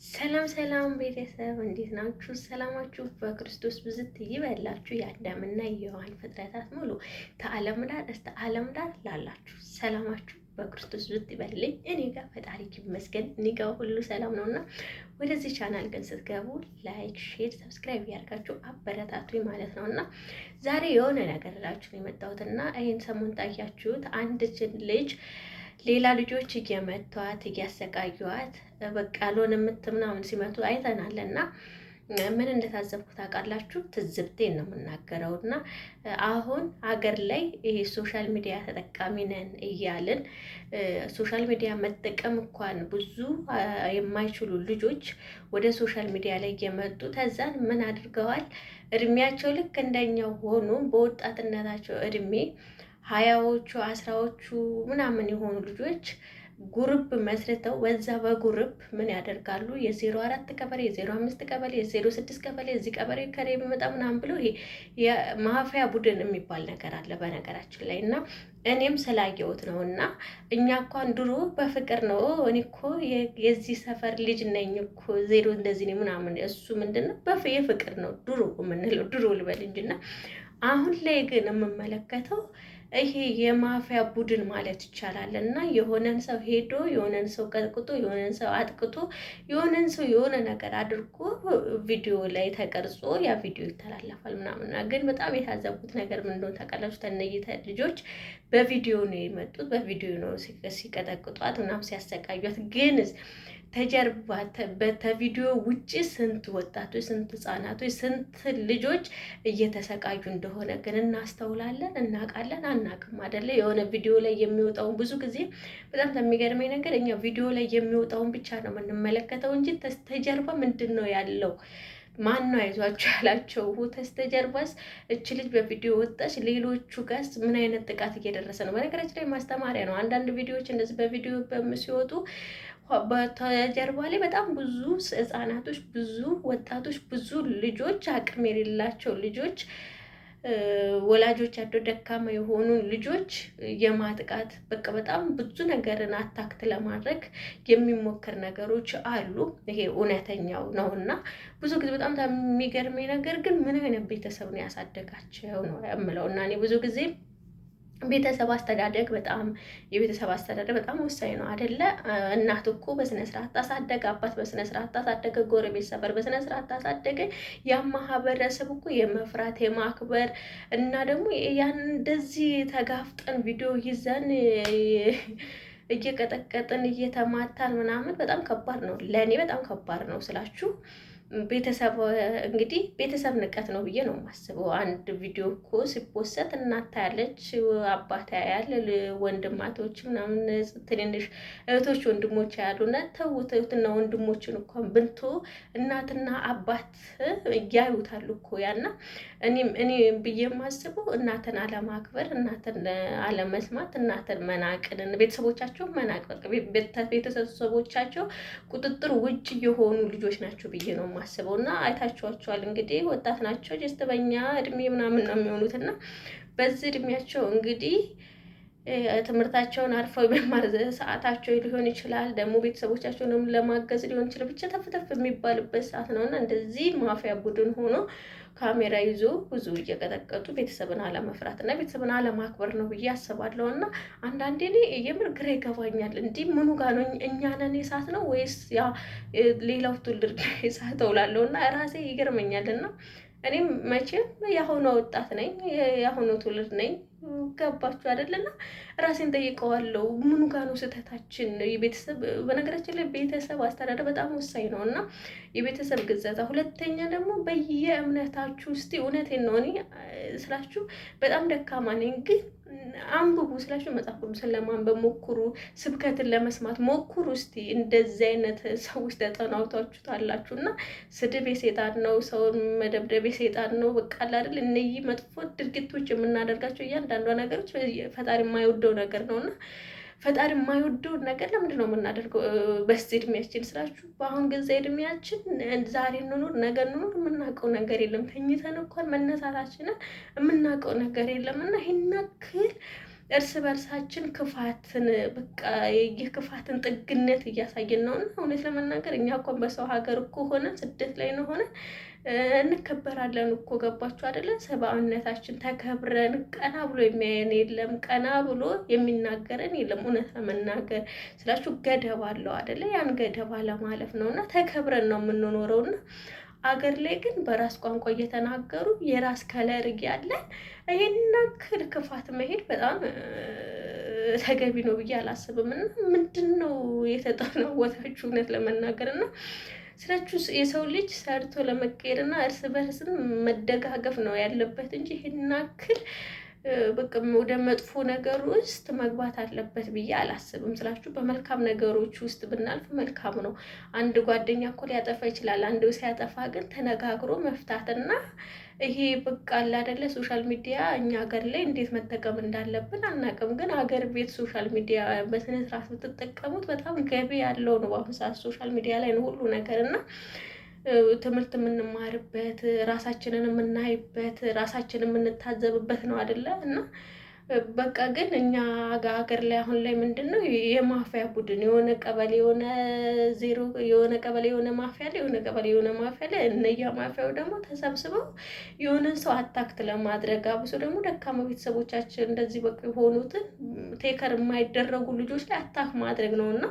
ሰላም ሰላም ቤተሰብ እንዴት ናችሁ? ሰላማችሁ በክርስቶስ ብዝት ይበላችሁ። የአዳምና የሔዋን ፍጥረታት ሙሉ ከዓለም ዳር እስከ ዓለም ዳር ላላችሁ ሰላማችሁ በክርስቶስ ብዝት ይበልልኝ። እኔ ጋር ፈጣሪ ይመስገን፣ እኔ ጋር ሁሉ ሰላም ነውና ወደዚህ ቻናል ግን ስትገቡ ላይክ፣ ሼር፣ ሰብስክራይብ ያደርጋችሁ አበረታቱኝ ማለት ነውና ዛሬ የሆነ ነገር እላችሁ ነው የመጣሁትና ይሄን ሰሞን ታያችሁት አንድ ልጅ ሌላ ልጆች እየመቷት እያሰቃዩዋት በቃ ያልሆነ ምናምን ሲመቱ አይተናል። እና ምን እንደታዘብኩ ታውቃላችሁ? ትዝብቴን ነው የምናገረው። እና አሁን ሀገር ላይ ይሄ ሶሻል ሚዲያ ተጠቃሚ ነን እያልን ሶሻል ሚዲያ መጠቀም እንኳን ብዙ የማይችሉ ልጆች ወደ ሶሻል ሚዲያ ላይ እየመጡ ተዛን ምን አድርገዋል? እድሜያቸው ልክ እንደኛው ሆኖ በወጣትነታቸው እድሜ ሀያዎቹ አስራዎቹ ምናምን የሆኑ ልጆች ጉርብ መስርተው በዛ በጉርብ ምን ያደርጋሉ? የ04 ቀበሌ የ05 ቀበሌ የ06 ቀበሌ እዚህ ቀበሌ ከሬ በመጣ ምናምን ብሎ ይሄ የማፊያ ቡድን የሚባል ነገር አለ በነገራችን ላይ እና እኔም ስላየሁት ነው። እና እኛ እንኳን ድሮ በፍቅር ነው እኔ እኮ የዚህ ሰፈር ልጅ ነኝ እኮ ዜሮ እንደዚህ ምናምን እሱ ምንድን ነው የፍቅር ነው ድሮ የምንለው ድሮ ልበል እንጂ እና አሁን ላይ ግን የምመለከተው ይሄ የማፊያ ቡድን ማለት ይቻላል። እና የሆነን ሰው ሄዶ የሆነን ሰው ቀጥቅጦ የሆነን ሰው አጥቅቶ የሆነን ሰው የሆነ ነገር አድርጎ ቪዲዮ ላይ ተቀርጾ ያ ቪዲዮ ይተላለፋል ምናምን። ግን በጣም የታዘቡት ነገር ምን እንደሆነ ታውቃላችሁ? ተነይተ ልጆች በቪዲዮ ነው የመጡት፣ በቪዲዮ ነው ሲቀጠቅጧት ምናምን ሲያሰቃዩት ግን ተጀርባ በቪዲዮ ውጪ ስንት ወጣቶች፣ ስንት ህጻናቶች፣ ስንት ልጆች እየተሰቃዩ እንደሆነ ግን እናስተውላለን? እናውቃለን? አናውቅም አይደለ? የሆነ ቪዲዮ ላይ የሚወጣውን ብዙ ጊዜ በጣም የሚገርመኝ ነገር እኛ ቪዲዮ ላይ የሚወጣውን ብቻ ነው የምንመለከተው እንጂ ተጀርባ ምንድን ነው ያለው? ማን ነው አይዟቸው ያላቸው? ተስተጀርባስ እች ልጅ በቪዲዮ ወጣች፣ ሌሎቹ ጋስ ምን አይነት ጥቃት እየደረሰ ነው? በነገራችን ላይ ማስተማሪያ ነው። አንዳንድ ቪዲዮዎች እንደዚህ በቪዲዮ ሲወጡ በጀርባ ላይ በጣም ብዙ ህጻናቶች፣ ብዙ ወጣቶች፣ ብዙ ልጆች፣ አቅም የሌላቸው ልጆች፣ ወላጆቻቸው ደካማ የሆኑ ልጆች የማጥቃት በቃ በጣም ብዙ ነገርን አታክት ለማድረግ የሚሞከር ነገሮች አሉ። ይሄ እውነተኛው ነው እና ብዙ ጊዜ በጣም የሚገርመኝ ነገር ግን ምን አይነት ቤተሰብ ነው ያሳደጋቸው ነው የምለው። እና እኔ ብዙ ጊዜ ቤተሰብ አስተዳደግ የቤተሰብ አስተዳደግ በጣም ወሳኝ ነው አይደለ? እናት እኮ በስነ ስርዓት ታሳደገ፣ አባት በስነ ስርዓት ታሳደገ፣ ጎረቤት ሰፈር በስነ ስርዓት ታሳደገ፣ ያ ማህበረሰብ እኮ የመፍራት የማክበር እና ደግሞ ያን እንደዚህ ተጋፍጠን ቪዲዮ ይዘን እየቀጠቀጥን እየተማታን ምናምን በጣም ከባድ ነው። ለእኔ በጣም ከባድ ነው ስላችሁ ቤተሰብ እንግዲህ ቤተሰብ ንቀት ነው ብዬ ነው የማስበው። አንድ ቪዲዮ እኮ ሲፖሰት እናት ያለች አባት ያያል፣ ወንድማቶች ምናምን ትንንሽ እህቶች ወንድሞች ያሉና ተውት፣ እህትና ወንድሞችን እንኳን ብንቶ እናትና አባት እያዩታሉ እኮ ያና እኔ ብዬ የማስበው እናትን አለማክበር፣ እናትን አለመስማት፣ እናትን መናቅን፣ ቤተሰቦቻቸው መናቅ፣ ቤተሰቦቻቸው ቁጥጥር ውጭ የሆኑ ልጆች ናቸው ብዬ ነው ማስበው። እና አይታችኋቸዋል እንግዲህ ወጣት ናቸው፣ ጀስት በእኛ እድሜ ምናምን ነው የሚሆኑት። እና በዚህ እድሜያቸው እንግዲህ ትምህርታቸውን አርፈው የመማር ሰዓታቸው ሊሆን ይችላል፣ ደግሞ ቤተሰቦቻቸውንም ለማገዝ ሊሆን ይችላል። ብቻ ተፍተፍ የሚባልበት ሰዓት ነው እና እንደዚህ ማፊያ ቡድን ሆኖ ካሜራ ይዞ ብዙ እየቀጠቀጡ ቤተሰብን አለመፍራት እና ቤተሰብን አለማክበር ነው ብዬ አስባለሁ። እና አንዳንዴ እኔ የምር ግራ ይገባኛል። እንዲህ ምኑ ጋር ነው እኛ ነን የሳት ነው ወይስ ያ ሌላው ትውልድ የሳተው እላለሁ እና ራሴ ይገርመኛል። እና እኔም መቼም የአሁኑ ወጣት ነኝ፣ የአሁኑ ትውልድ ነኝ። ገባችሁ አይደለና ራሴን ጠይቀዋለሁ። ምኑ ጋር ነው ስህተታችን? የቤተሰብ በነገራችን ላይ ቤተሰብ አስተዳደር በጣም ወሳኝ ነው እና የቤተሰብ ግዘታ። ሁለተኛ ደግሞ በየእምነታችሁ ውስጥ እውነቴን ነው እኔ ስላችሁ በጣም ደካማ ነኝ ግን አንብቡ ስላችሁ መጽሐፍ ቅዱስን ለማንበብ ሞክሩ፣ ስብከትን ለመስማት ሞክሩ። እስቲ እንደዚህ አይነት ሰዎች ተጠናውታችሁታላችሁ እና ስድብ የሴጣን ነው፣ ሰውን መደብደብ የሴጣን ነው። በቃ አይደል እነዚህ መጥፎ ድርጊቶች የምናደርጋቸው እያንዳንዷ ነገሮች ፈጣሪ የማይወደው ነገር ነው እና ፈጣሪ የማይወደውን ነገር ለምንድን ነው የምናደርገው? በዚህ እድሜያችን ስላችሁ በአሁን ጊዜ እድሜያችን ዛሬ እንኖር ነገ እንኖር የምናውቀው ነገር የለም። ተኝተን እንኳን መነሳታችንን የምናውቀው ነገር የለም እና ይሄን ያክል እርስ በርሳችን ክፋትን በቃ የክፋትን ጥግነት እያሳየን ነው። እና እውነት ለመናገር እኛ እንኳን በሰው ሀገር እኮ ሆነን ስደት ላይ ነው ሆነን እንከበራለን እኮ ገባችሁ አይደለ? ሰብአዊነታችን ተከብረን ቀና ብሎ የሚያየን የለም፣ ቀና ብሎ የሚናገረን የለም። እውነት ለመናገር ስላችሁ ገደብ አለው አይደለ? ያን ገደብ አለማለፍ ነው እና ተከብረን ነው የምንኖረው። እና አገር ላይ ግን በራስ ቋንቋ እየተናገሩ የራስ ከለር እያለን ይሄን ያክል ክፋት መሄድ በጣም ተገቢ ነው ብዬ አላስብም። እና ምንድን ነው የተጠናወታችሁ እውነት ለመናገር እና ስራችሁ የሰው ልጅ ሰርቶ ለመቀየር እና እርስ በርስን መደጋገፍ ነው ያለበት እንጂ ይሄን ያክል በቃ ወደ መጥፎ ነገር ውስጥ መግባት አለበት ብዬ አላስብም። ስላችሁ በመልካም ነገሮች ውስጥ ብናልፍ መልካም ነው። አንድ ጓደኛ እኮ ሊያጠፋ ይችላል። አንዱ ሲያጠፋ ግን ተነጋግሮ መፍታትና ይሄ በቃ አለ አይደለ? ሶሻል ሚዲያ እኛ ሀገር ላይ እንዴት መጠቀም እንዳለብን አናውቅም። ግን ሀገር ቤት ሶሻል ሚዲያ በስነ ስርዓት ብትጠቀሙት በጣም ገቢ ያለው ነው። በአሁኑ ሰዓት ሶሻል ሚዲያ ላይ ነው ሁሉ ነገር እና ትምህርት የምንማርበት ራሳችንን የምናይበት ራሳችንን የምንታዘብበት ነው አይደለ? እና በቃ ግን እኛ ሀገር ላይ አሁን ላይ ምንድን ነው የማፊያ ቡድን የሆነ ቀበሌ የሆነ ዜሮ የሆነ ቀበሌ የሆነ ማፊያ ላይ የሆነ ቀበሌ የሆነ ማፊያ ላይ እነያ ማፊያው ደግሞ ተሰብስበው የሆነን ሰው አታክት ለማድረግ አብሶ ደግሞ ደካማ ቤተሰቦቻችን እንደዚህ በቃ የሆኑትን ቴከር የማይደረጉ ልጆች ላይ አታክ ማድረግ ነው እና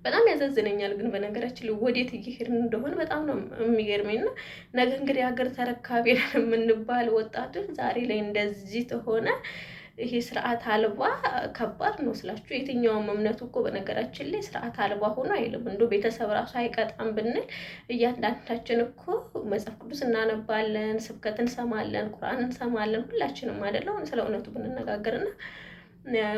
በጣም ያሳዝነኛል። ግን በነገራችን ላይ ወዴት እየሄድን እንደሆነ በጣም ነው የሚገርመኝ። እና ነገ እንግዲህ ሀገር ተረካቢ የምንባል ወጣቶች ዛሬ ላይ እንደዚህ ተሆነ ይሄ ስርዓት አልባ ከባድ ነው ስላችሁ። የትኛውም እምነቱ እኮ በነገራችን ላይ ስርዓት አልባ ሆኖ አይልም። እንደው ቤተሰብ ራሱ አይቀጣም ብንል እያንዳንዳችን እኮ መጽሐፍ ቅዱስ እናነባለን፣ ስብከት እንሰማለን፣ ቁርአን እንሰማለን። ሁላችንም አይደለም ስለ እውነቱ ብንነጋገርና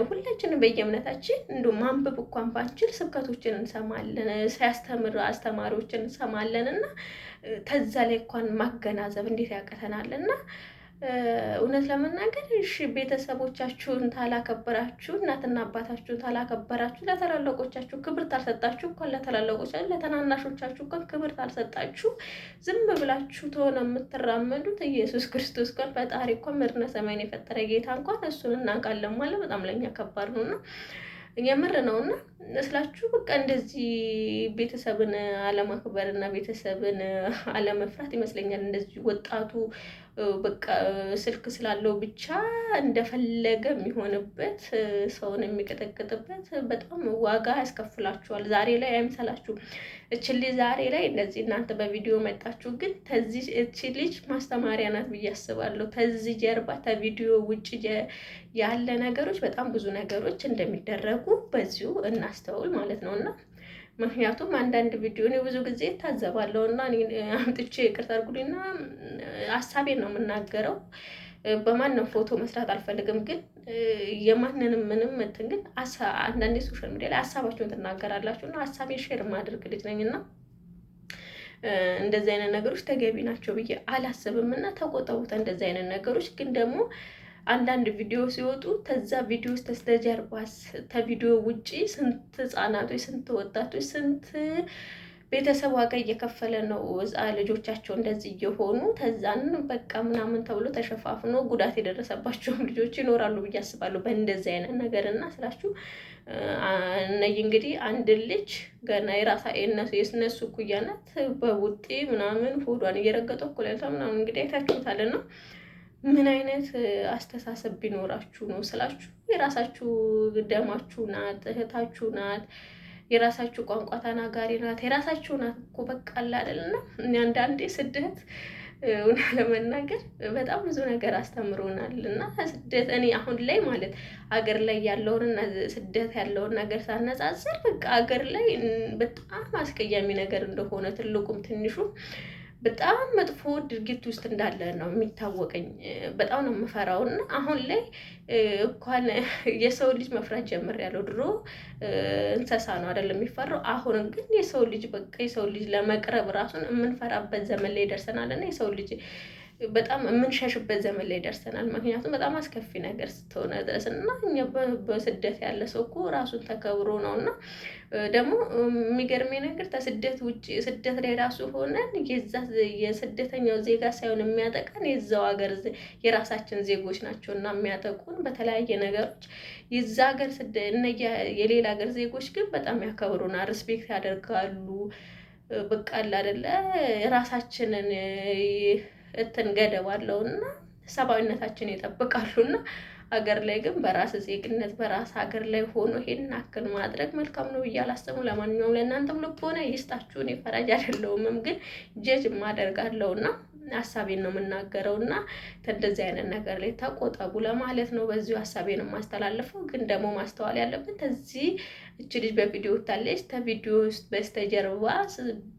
ሁላችንም በየእምነታችን እንዶ ማንበብ እንኳን ባንችል ስብከቶችን እንሰማለን፣ ሲያስተምር አስተማሪዎችን እንሰማለን እና ተዛ ላይ እንኳን ማገናዘብ እንዴት ያቀተናል። እና እውነት ለመናገር እሺ ቤተሰቦቻችሁን ታላከበራችሁ፣ እናትና አባታችሁን ታላከበራችሁ፣ ለተላለቆቻችሁ ክብር ታልሰጣችሁ እንኳን ለተላለቆቻችሁ ለተናናሾቻችሁ እንኳን ክብር ታልሰጣችሁ ዝም ብላችሁ ተሆነ የምትራመዱት ኢየሱስ ክርስቶስ እንኳን ፈጣሪ እንኳን ምድርና ሰማይን የፈጠረ ጌታ እንኳን እሱን እናውቃለን ማለት በጣም ለኛ ከባድ ነውና የምር ነውና ስላችሁ በቃ እንደዚህ ቤተሰብን አለማክበር እና ቤተሰብን አለመፍራት ይመስለኛል እንደዚህ ወጣቱ በቃ ስልክ ስላለው ብቻ እንደፈለገ የሚሆንበት ሰውን የሚቀጠቅጥበት በጣም ዋጋ ያስከፍላችኋል። ዛሬ ላይ አይምሰላችሁ። እቺ ዛሬ ላይ እንደዚህ እናንተ በቪዲዮ መጣችሁ፣ ግን ተዚህ እቺ ልጅ ማስተማሪያ ናት ብዬ አስባለሁ። ተዚህ ጀርባ ከቪዲዮ ውጭ ያለ ነገሮች በጣም ብዙ ነገሮች እንደሚደረጉ በዚሁ እናስተውል ማለት ነውና ምክንያቱም አንዳንድ ቪዲዮ እኔ ብዙ ጊዜ ታዘባለሁ እና አምጥቼ ይቅርታ አድርጉልኝና ሀሳቤን ነው የምናገረው። በማንም ፎቶ መስራት አልፈልግም፣ ግን የማንንም ምንም እንትን ግን አንዳንዴ ሶሻል ሚዲያ ላይ ሀሳባችሁን ትናገራላችሁ እና ሀሳቤን ሼር ማድረግ ልጅ ነኝና እንደዚህ አይነት ነገሮች ተገቢ ናቸው ብዬ አላስብም እና ተቆጠቡት። እንደዚህ አይነት ነገሮች ግን ደግሞ አንዳንድ ቪዲዮ ሲወጡ ተዛ ቪዲዮ ውስጥ ተስተጀርባስ ከቪዲዮ ውጪ ስንት ህጻናቶች፣ ስንት ወጣቶች፣ ስንት ቤተሰብ ዋጋ እየከፈለ ነው ልጆቻቸው እንደዚህ እየሆኑ ተዛን በቃ ምናምን ተብሎ ተሸፋፍኖ ጉዳት የደረሰባቸውም ልጆች ይኖራሉ ብዬ አስባለሁ በእንደዚህ አይነት ነገር እና ስላችሁ እነዚህ እንግዲህ አንድ ልጅ ገና የእነሱ እኩያ ናት በቡጤ ምናምን ሆዷን እየረገጠው እኩሌታ ምናምን እንግዲህ አይታችሁታል ነው። ምን አይነት አስተሳሰብ ቢኖራችሁ ነው ስላችሁ የራሳችሁ ደማችሁ ናት፣ እህታችሁ ናት፣ የራሳችሁ ቋንቋ ተናጋሪ ናት፣ የራሳችሁ ናት እኮ በቃ አለ አይደልና አንዳንዴ ስደት እውነት ለመናገር በጣም ብዙ ነገር አስተምሮናል እና ስደት እኔ አሁን ላይ ማለት አገር ላይ ያለውንና ስደት ያለውን ነገር ሳነጻጽር በቃ አገር ላይ በጣም አስቀያሚ ነገር እንደሆነ ትልቁም ትንሹም በጣም መጥፎ ድርጊት ውስጥ እንዳለ ነው የሚታወቀኝ። በጣም ነው የምፈራው እና አሁን ላይ እንኳን የሰው ልጅ መፍራት ጀምሬያለሁ። ድሮ እንስሳ ነው አይደለም የሚፈራው። አሁን ግን የሰው ልጅ በቃ የሰው ልጅ ለመቅረብ ራሱን የምንፈራበት ዘመን ላይ ደርሰናል እና የሰው ልጅ በጣም የምንሸሽበት ዘመን ላይ ደርሰናል። ምክንያቱም በጣም አስከፊ ነገር ስትሆነ ድረስ እና እኛ በስደት ያለ ሰው እኮ ራሱን ተከብሮ ነው እና ደግሞ የሚገርመኝ ነገር ከስደት ውጭ ስደት ላይ ራሱ ሆነን የስደተኛው ዜጋ ሳይሆን የሚያጠቃን የዛው ሀገር የራሳችን ዜጎች ናቸው እና የሚያጠቁን በተለያየ ነገሮች የዛ ሀገር የሌላ ሀገር ዜጎች ግን በጣም ያከብሩናል፣ ሪስፔክት ያደርጋሉ። በቃ አይደለ ራሳችንን እንትን ገደብ አለውና ሰብአዊነታችን ይጠብቃሉና ሀገር ላይ ግን በራስ ዜግነት በራስ ሀገር ላይ ሆኖ ይሄን አክል ማድረግ መልካም ነው ብዬ አላስብም። ለማንኛውም ለእናንተም ልቦና ይስጣችሁ። እኔ ፈራጅ አይደለሁም፣ ግን ጀጅ ማደርጋለሁና ሀሳቤን ነው የምናገረው እና እንደዚህ አይነት ነገር ላይ ተቆጠቡ ለማለት ነው በዚሁ ሀሳቤን የማስተላልፈው። ግን ደግሞ ማስተዋል ያለብን እዚህ እቺ ልጅ በቪዲዮ ታለች። ከቪዲዮ ውስጥ በስተጀርባ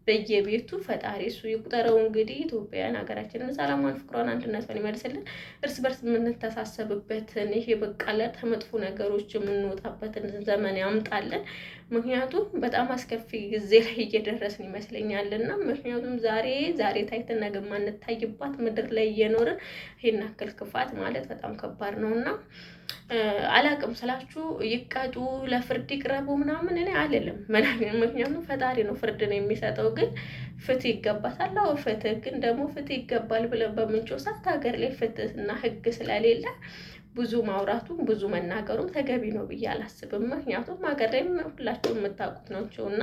በየቤቱ ፈጣሪ እሱ ይቁጠረው። እንግዲህ ኢትዮጵያን ሀገራችንን ሰላሟን፣ ፍቅሯን፣ አንድነቷን ይመልስልን። እርስ በርስ የምንተሳሰብበትን ይሄ በቃለ ከመጥፎ ነገሮች የምንወጣበትን ዘመን ያምጣልን። ምክንያቱም በጣም አስከፊ ጊዜ ላይ እየደረስን ይመስለኛልና ምክንያቱም ዛሬ ታይተን ነገ ማንታይባት ምድር ላይ እየኖርን ይሄን አክል ክፋት ማለት በጣም ከባድ ነውና አላቅም ስላችሁ ይቀጡ ለፍርድ ይቅረቡ ምናምን እኔ አልልም። ምክንያቱም ፈጣሪ ነው ፍርድ ነው የሚሰጠው። ግን ፍትህ ይገባታል። አዎ ፍትህ ግን ደግሞ ፍትህ ይገባል ብለን በምንጮህ ሰዓት ሀገር ላይ ፍትህና ሕግ ስለሌለ ብዙ ማውራቱም ብዙ መናገሩም ተገቢ ነው ብዬ አላስብም። ምክንያቱም ሀገር ላይ ሁላችሁም የምታውቁት ናቸውና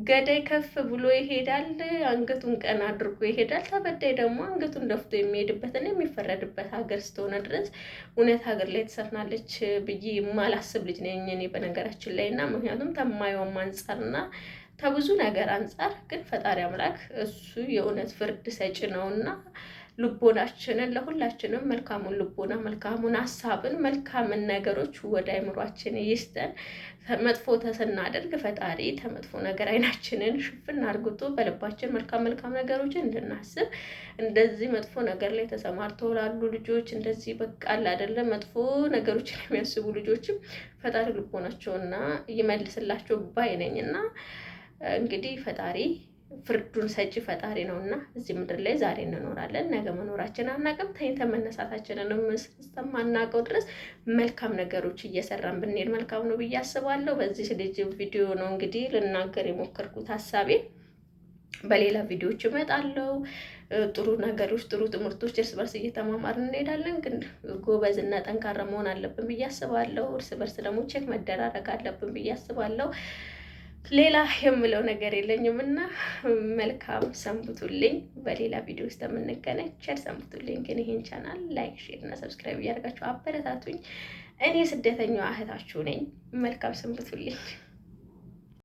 ገዳይ ከፍ ብሎ ይሄዳል፣ አንገቱን ቀና አድርጎ ይሄዳል። ተበዳይ ደግሞ አንገቱን ደፍቶ የሚሄድበትና የሚፈረድበት ሀገር ስተሆነ ድረስ እውነት ሀገር ላይ ትሰፍናለች ብዬ የማላስብ ልጅ ነኝ እኔ በነገራችን ላይ እና ምክንያቱም ተማየውም አንጻርና ከብዙ ነገር አንጻር ግን ፈጣሪ አምላክ እሱ የእውነት ፍርድ ሰጪ ነውና ልቦናችንን ለሁላችንም መልካሙን ልቦና መልካሙን ሀሳብን መልካምን ነገሮች ወደ አይምሯችን ይስጠን። መጥፎ ተስናደርግ ፈጣሪ ተመጥፎ ነገር አይናችንን ሽፍን አርግቶ በልባችን መልካም ነገሮችን እንድናስብ እንደዚህ መጥፎ ነገር ላይ ተሰማርተው ላሉ ልጆች እንደዚህ በቃል አይደለም መጥፎ ነገሮችን የሚያስቡ ልጆችም ፈጣሪ ልቦናቸውና ይመልስላቸው ባይ ነኝና እንግዲህ ፈጣሪ ፍርዱን ሰጪ ፈጣሪ ነውና እዚህ ምድር ላይ ዛሬ እንኖራለን፣ ነገ መኖራችን አናውቅም። ተኝተን መነሳታችንን እስከማናውቀው ድረስ መልካም ነገሮች እየሰራን ብንሄድ መልካም ነው ብዬ አስባለሁ። በዚህ ልጅ ቪዲዮ ነው እንግዲህ ልናገር የሞከርኩት ሀሳቤን። በሌላ ቪዲዮዎች እመጣለሁ። ጥሩ ነገሮች ጥሩ ትምህርቶች እርስ በርስ እየተማማርን እንሄዳለን። ግን ጎበዝ እና ጠንካራ መሆን አለብን ብዬ አስባለሁ። እርስ በርስ ደግሞ ቼክ መደራረግ አለብን ብዬ አስባለሁ። ሌላ የምለው ነገር የለኝም እና መልካም ሰንብቱልኝ። በሌላ ቪዲዮ ውስጥ የምንገናኝ ቸር ሰንብቱልኝ። ግን ይሄን ቻናል ላይክ፣ ሼር እና ሰብስክራይብ እያደረጋችሁ አበረታቱኝ። እኔ ስደተኛዋ እህታችሁ ነኝ። መልካም ሰንብቱልኝ።